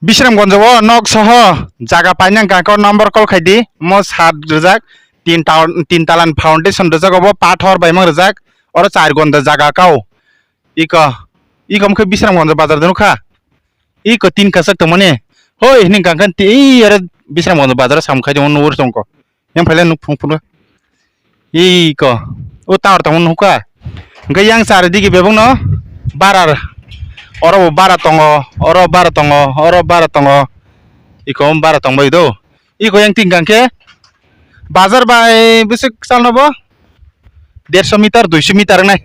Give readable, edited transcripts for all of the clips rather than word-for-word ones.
Bisramganj o nok soho jaga painang ka number call khaidi mo 7 rijak tin talan foundation rijak obo pathor baimang rijak oro 4 gonda jaga kau iko mkhe Bisramganj bazar de nukha iko 3 kasak tongmani hoi hning kangkan ti are Bisramganj bazar samkhai jong nur tongko yang phale nuk phungpun iko o tawar tong nukha hingke yang sar digi bebong no barar oro bara tongo oro bara tongo oro bara tongo iko bara tongbai do iko yang tingkang ke bazar bai besek salno bo 150 meter 200 meter nai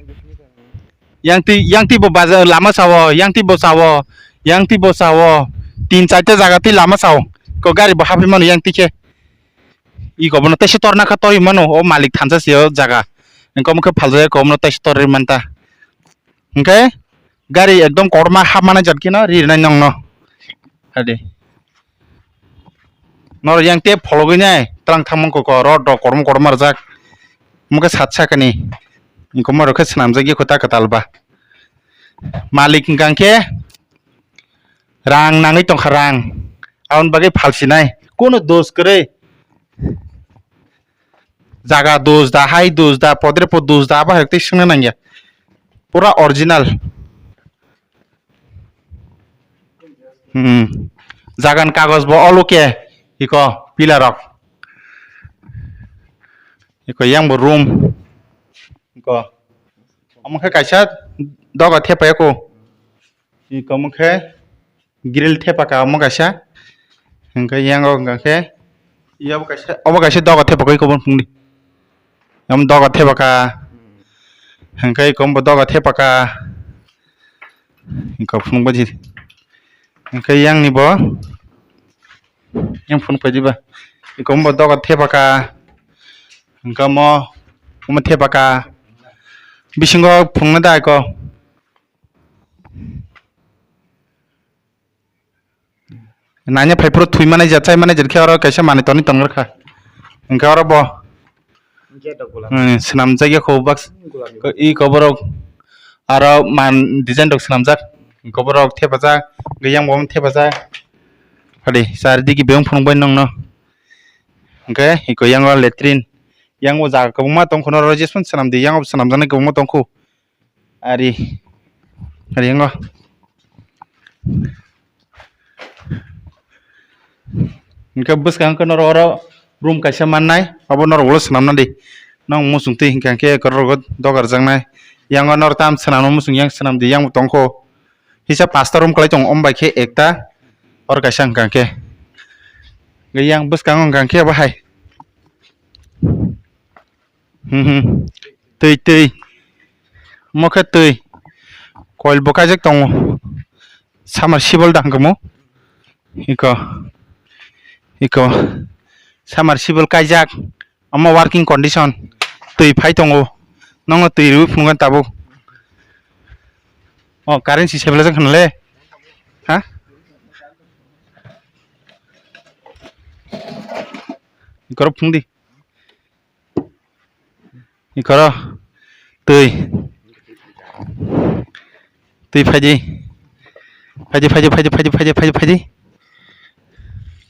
yang ti bo bazar lama sawo yang ti bo sawo 3-4 jaga ti lama sawo ko gari bo hapi mano yang ti ke iko bono tese torna kha tori mano o malik thansa sio jaga engko mukhe phalje ko bono tese tori manta engke gari ekdom korma hamana jatkino rirnai nongno ade nor yang te phologinai trang thamon ko rod do korma rajak muke satsakani ingko maro khe snamjagi khota katalba malik gangke rang nangai tongkha rang aun bagai phalsinai kono dos kore jaga dos da hai dos da podre pod dos da ba hekte singna nangya pura original jagan kagos bo oluke iko pilarok iko yang bo room iko amkhe kaisa doga thepaya ko iko mkhe grill thepaka amo kaisa hingke yang ngakhe iya obo kaisa doga thepaka iko bon phungni am doga thepaka hingke iko bo doga thepaka iko phungbaji hingke yang ni bo yang phun pajiba iko bo doga thepaka hingke mo thepaka bisingo phungna da iko nanya phaipro thui mane jatsai mane jerkhe oro kaisa mane toni tongrkha hingke oro bo snamjagi ko box iko borok aro man design dok snamjak iko borok thepajak yang bom thepajak hade sardigi beong phungbai nongno hingke iko yang latrine yang o jaga kobongma tongkhono register sanamdi yang sanamjani kobongma tongkho ari yang hingke bwskang kono oro room kaisa mannai abo nor ulo sanamna de nong musung tei hingke ke korog dogar jangnai yang nor tam sanamno musung yang sanamdi yang tongkho hisa 5ta room kalai tong ombai khe ekta or kaisa hingke yang bwskang hingke bahai tui mokhe tui coil bo kaijak tongo submersible dangkamo iko submersible kaijak amo working condition tui phai tongo nongo tui ru phungan tabo o current si sebla jang khanle ha ikoro phungdi ikoro tui phaji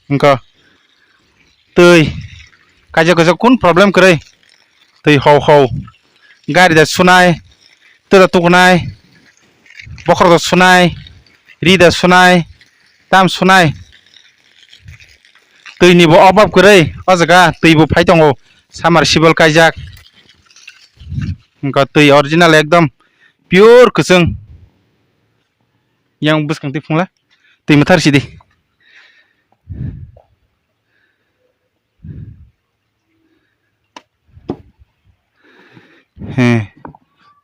engko tui kaja kun problem kore tui hau gari da sunai tura tukunai bokhor da sunai ri da sunai tam sunai tui ni bo obab kore o jaga tui bo phai tongo submersible kaijak engko tui original ekdom pure kusung yang bwskang ti phungla tui mathar sidi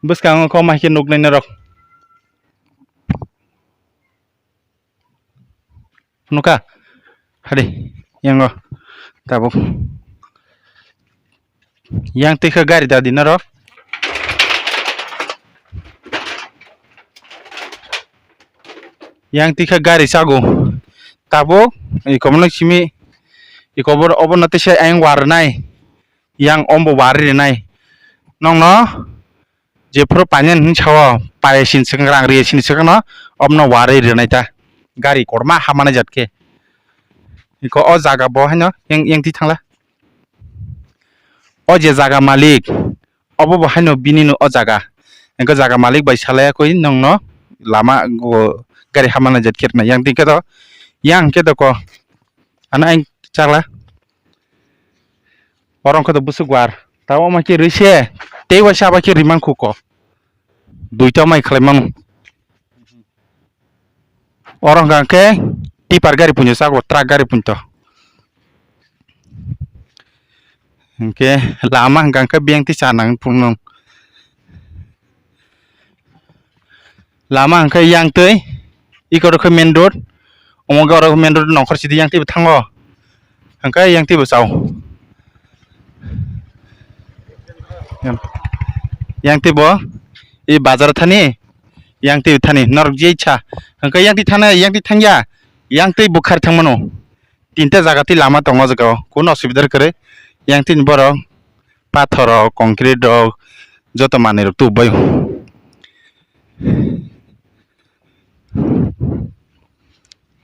bwskang ko mai ke nugnai na rok nuka hade yang tabuk yang tikha gari da dinaro yang tikha gari sago tabuk ikomno simi ikobor obonate se ayang warnai yang ombo wari nai nongno jefro panyen hinchawa paresin sekrang ri sin sekno omno wari renai ta gari korma hamana jatke iko o jaga bo haino yang ti thangla o je jaga malik obo bo haino binino o jaga engko jaga malik bai salaya koi nongno lama go gari hamana jatke na yang ti ke to ko ana ang chagla orang ko to busuk war tawo ma ki rise te wa saba ki rimang ko duita mai khlaiman orang gangke tipar gari punya sago truk gari punto engke lama gangke biang ti sanang punong lama engke yang tei ikor ke main road omoga oro main road nongkhor sidi yang ti thango engke yang ti besau yang ti bo i bazar thani yang ti thani norok je icha engke yang ti thana yang ti thangya yang ti bukhar thangmano tinta jaga ti lama tongo jaga kono osubidar kare yang tin borok pathor rok concrete rok joto manei rok tubai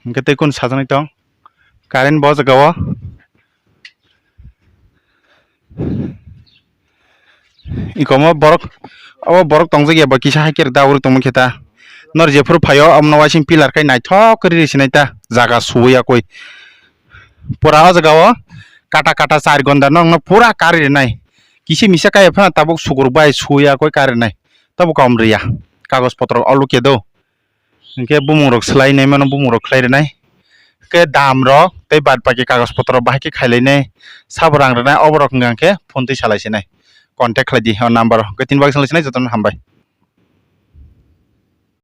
engke tei kon sajaknai tong current bo jaga o ikomo borok abo borok tongjak ba kisa haikir daur tongmo kheta nor jefur phayo amno wasing pillar kai naithok kori sinai ta jaga suya koi pura o jaga o kata kata 4 gonda nong pura kari nai kisi misa kai phana tabuk sugur bai suya koi kari nai tabuk kam riya kagos potro alu ke do engke bumung rok slai nei mano bumung rok khlai nai ke dam rok tei bad baki kagos potro bahai ke khailai nei sabrang rena oborok ngangke phone tei salai sinai contact khlai di number ke 3 bag salai sinai joton hambai।